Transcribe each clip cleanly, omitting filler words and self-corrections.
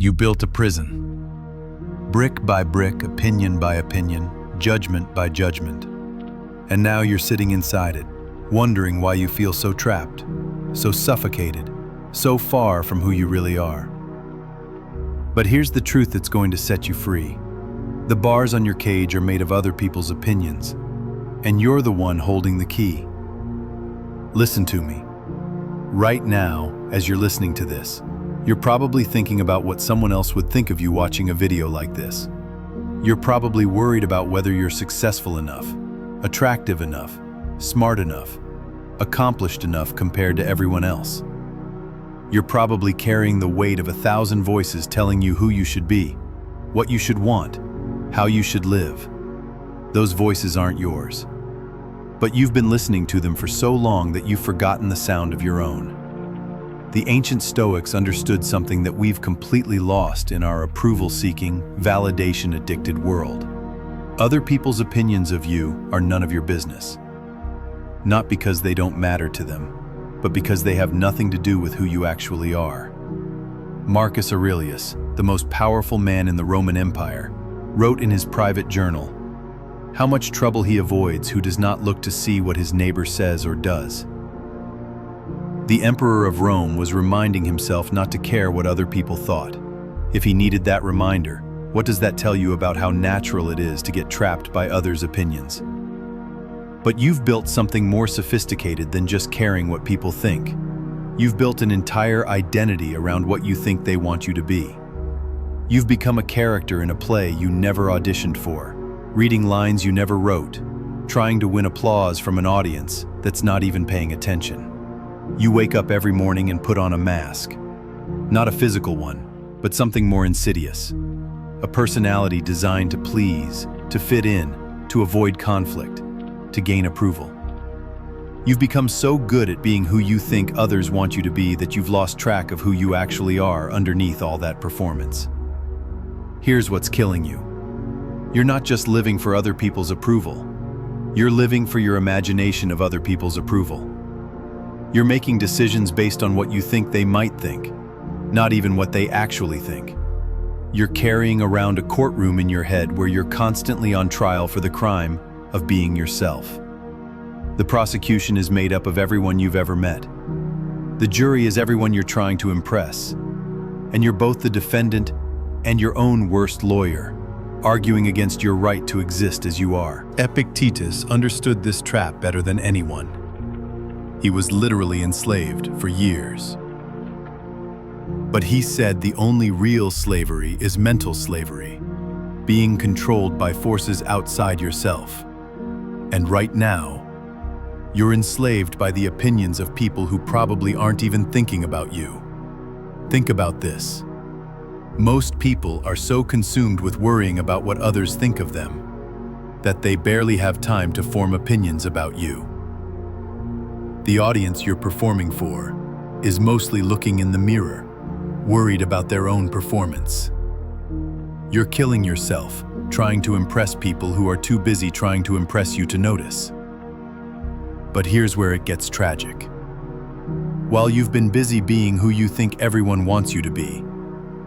You built a prison. Brick by brick, opinion by opinion, judgment by judgment. And now you're sitting inside it, wondering why you feel so trapped, so suffocated, so far from who you really are. But here's the truth that's going to set you free. The bars on your cage are made of other people's opinions, and you're the one holding the key. Listen to me. Right now, as you're listening to this, you're probably thinking about what someone else would think of you watching a video like this. You're probably worried about whether you're successful enough, attractive enough, smart enough, accomplished enough compared to everyone else. You're probably carrying the weight of 1,000 voices telling you who you should be, what you should want, how you should live. Those voices aren't yours. But you've been listening to them for so long that you've forgotten the sound of your own. The ancient Stoics understood something that we've completely lost in our approval-seeking, validation-addicted world. Other people's opinions of you are none of your business. Not because they don't matter to them, but because they have nothing to do with who you actually are. Marcus Aurelius, the most powerful man in the Roman Empire, wrote in his private journal how much trouble he avoids who does not look to see what his neighbor says or does. The Emperor of Rome was reminding himself not to care what other people thought. If he needed that reminder, what does that tell you about how natural it is to get trapped by others' opinions? But you've built something more sophisticated than just caring what people think. You've built an entire identity around what you think they want you to be. You've become a character in a play you never auditioned for, reading lines you never wrote, trying to win applause from an audience that's not even paying attention. You wake up every morning and put on a mask. Not a physical one, but something more insidious. A personality designed to please, to fit in, to avoid conflict, to gain approval. You've become so good at being who you think others want you to be that you've lost track of who you actually are underneath all that performance. Here's what's killing you. You're not just living for other people's approval. You're living for your imagination of other people's approval. You're making decisions based on what you think they might think, not even what they actually think. You're carrying around a courtroom in your head where you're constantly on trial for the crime of being yourself. The prosecution is made up of everyone you've ever met. The jury is everyone you're trying to impress. And you're both the defendant and your own worst lawyer, arguing against your right to exist as you are. Epictetus understood this trap better than anyone. He was literally enslaved for years. But he said the only real slavery is mental slavery, being controlled by forces outside yourself. And right now, you're enslaved by the opinions of people who probably aren't even thinking about you. Think about this. Most people are so consumed with worrying about what others think of them that they barely have time to form opinions about you. The audience you're performing for is mostly looking in the mirror, worried about their own performance. You're killing yourself, trying to impress people who are too busy trying to impress you to notice. But here's where it gets tragic. While you've been busy being who you think everyone wants you to be,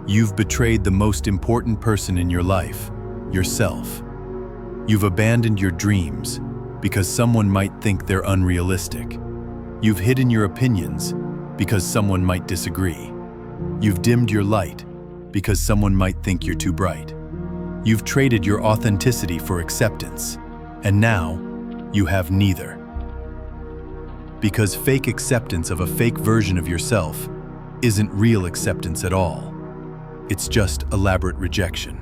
you've betrayed the most important person in your life, yourself. You've abandoned your dreams because someone might think they're unrealistic. You've hidden your opinions because someone might disagree. You've dimmed your light because someone might think you're too bright. You've traded your authenticity for acceptance, and now you have neither. Because fake acceptance of a fake version of yourself isn't real acceptance at all. It's just elaborate rejection.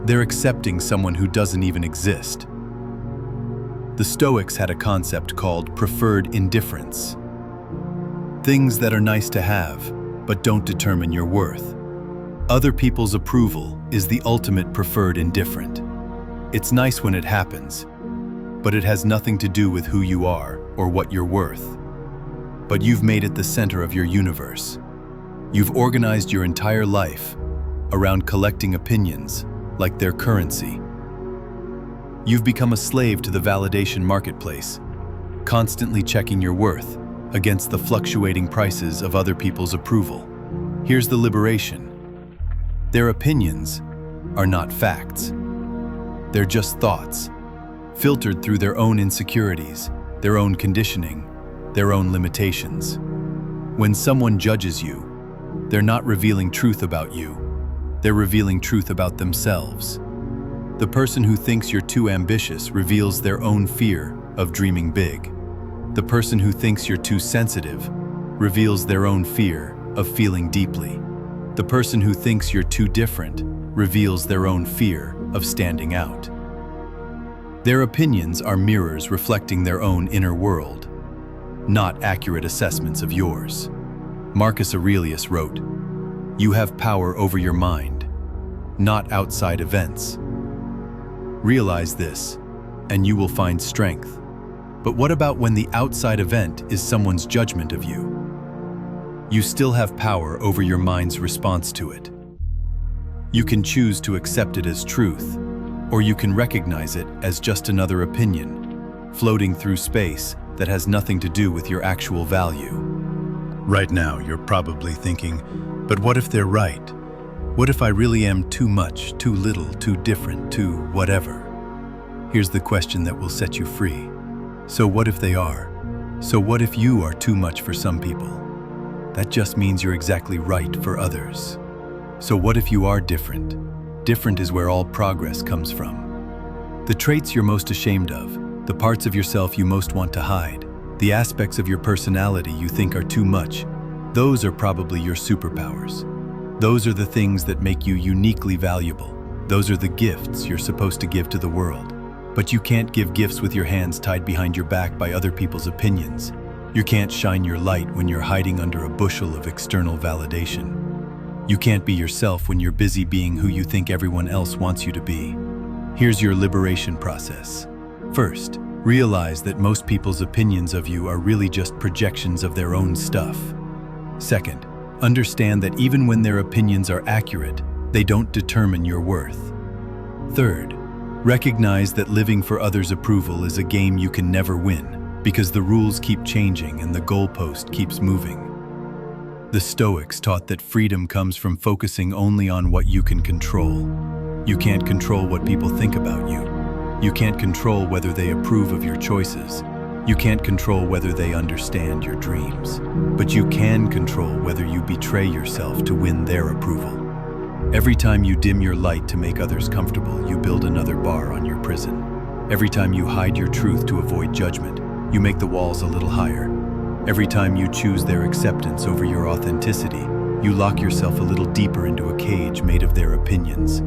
They're accepting someone who doesn't even exist. The Stoics had a concept called preferred indifference. Things that are nice to have, but don't determine your worth. Other people's approval is the ultimate preferred indifferent. It's nice when it happens, but it has nothing to do with who you are or what you're worth. But you've made it the center of your universe. You've organized your entire life around collecting opinions like their currency. You've become a slave to the validation marketplace, constantly checking your worth against the fluctuating prices of other people's approval. Here's the liberation. Their opinions are not facts. They're just thoughts, filtered through their own insecurities, their own conditioning, their own limitations. When someone judges you, they're not revealing truth about you. They're revealing truth about themselves. The person who thinks you're too ambitious reveals their own fear of dreaming big. The person who thinks you're too sensitive reveals their own fear of feeling deeply. The person who thinks you're too different reveals their own fear of standing out. Their opinions are mirrors reflecting their own inner world, not accurate assessments of yours. Marcus Aurelius wrote, "You have power over your mind, not outside events." Realize this, and you will find strength. But what about when the outside event is someone's judgment of you? You still have power over your mind's response to it. You can choose to accept it as truth, or you can recognize it as just another opinion, floating through space that has nothing to do with your actual value. Right now, you're probably thinking, but what if they're right? What if I really am too much, too little, too different, too whatever? Here's the question that will set you free. So what if they are? So what if you are too much for some people? That just means you're exactly right for others. So what if you are different? Different is where all progress comes from. The traits you're most ashamed of, the parts of yourself you most want to hide, the aspects of your personality you think are too much, those are probably your superpowers. Those are the things that make you uniquely valuable. Those are the gifts you're supposed to give to the world. But you can't give gifts with your hands tied behind your back by other people's opinions. You can't shine your light when you're hiding under a bushel of external validation. You can't be yourself when you're busy being who you think everyone else wants you to be. Here's your liberation process. First, realize that most people's opinions of you are really just projections of their own stuff. Second, understand that even when their opinions are accurate, they don't determine your worth. Third, recognize that living for others' approval is a game you can never win, because the rules keep changing and the goalpost keeps moving. The Stoics taught that freedom comes from focusing only on what you can control. You can't control what people think about you. You can't control whether they approve of your choices. You can't control whether they understand your dreams. But you can control whether you betray yourself to win their approval. Every time you dim your light to make others comfortable, you build another bar on your prison. Every time you hide your truth to avoid judgment, you make the walls a little higher. Every time you choose their acceptance over your authenticity, you lock yourself a little deeper into a cage made of their opinions.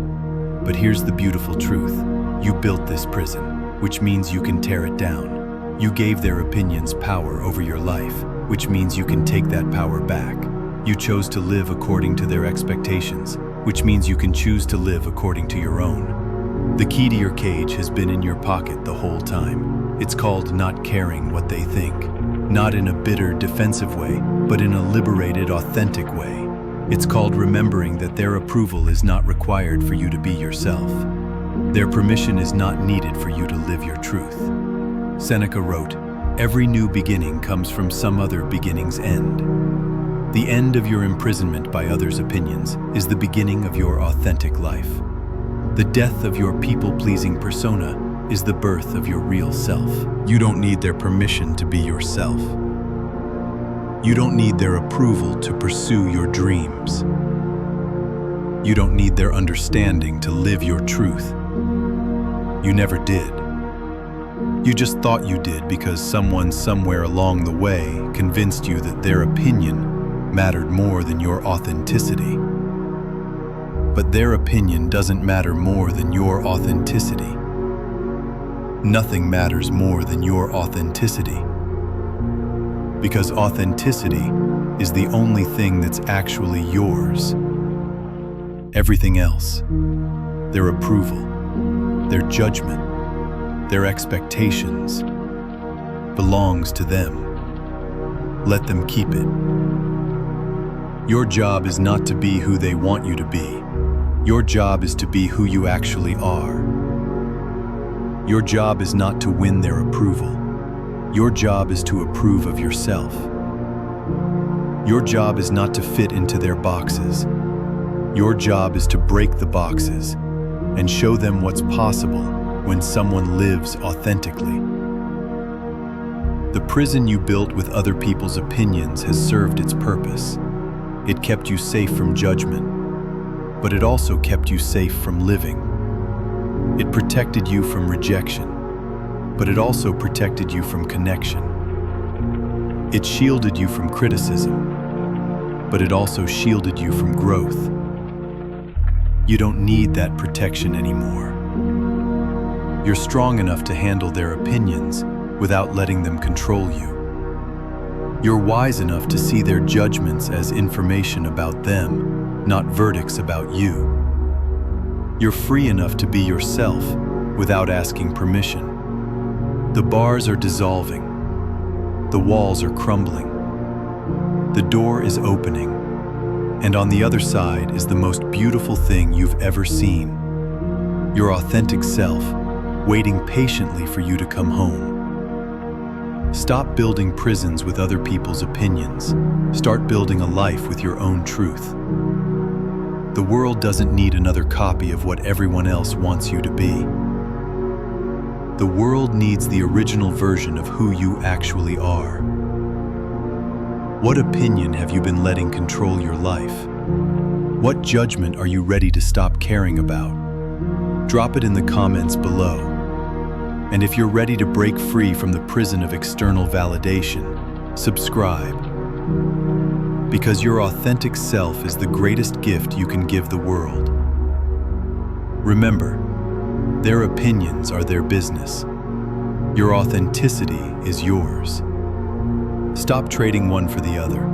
But here's the beautiful truth. You built this prison, which means you can tear it down. You gave their opinions power over your life, which means you can take that power back. You chose to live according to their expectations, which means you can choose to live according to your own. The key to your cage has been in your pocket the whole time. It's called not caring what they think. Not in a bitter, defensive way, but in a liberated, authentic way. It's called remembering that their approval is not required for you to be yourself. Their permission is not needed for you to live your truth. Seneca wrote, "Every new beginning comes from some other beginning's end." The end of your imprisonment by others' opinions is the beginning of your authentic life. The death of your people-pleasing persona is the birth of your real self. You don't need their permission to be yourself. You don't need their approval to pursue your dreams. You don't need their understanding to live your truth. You never did. You just thought you did because someone somewhere along the way convinced you that their opinion mattered more than your authenticity. But their opinion doesn't matter more than your authenticity. Nothing matters more than your authenticity. Because authenticity is the only thing that's actually yours. Everything else, their approval, their judgment, their expectations, belongs to them. Let them keep it. Your job is not to be who they want you to be. Your job is to be who you actually are. Your job is not to win their approval. Your job is to approve of yourself. Your job is not to fit into their boxes. Your job is to break the boxes and show them what's possible when someone lives authentically. The prison you built with other people's opinions has served its purpose. It kept you safe from judgment, but it also kept you safe from living. It protected you from rejection, but it also protected you from connection. It shielded you from criticism, but it also shielded you from growth. You don't need that protection anymore. You're strong enough to handle their opinions without letting them control you. You're wise enough to see their judgments as information about them, not verdicts about you. You're free enough to be yourself without asking permission. The bars are dissolving. The walls are crumbling. The door is opening. And on the other side is the most beautiful thing you've ever seen. Your authentic self, waiting patiently for you to come home. Stop building prisons with other people's opinions. Start building a life with your own truth. The world doesn't need another copy of what everyone else wants you to be. The world needs the original version of who you actually are. What opinion have you been letting control your life? What judgment are you ready to stop caring about? Drop it in the comments below. And if you're ready to break free from the prison of external validation, subscribe. Because your authentic self is the greatest gift you can give the world. Remember, their opinions are their business. Your authenticity is yours. Stop trading one for the other.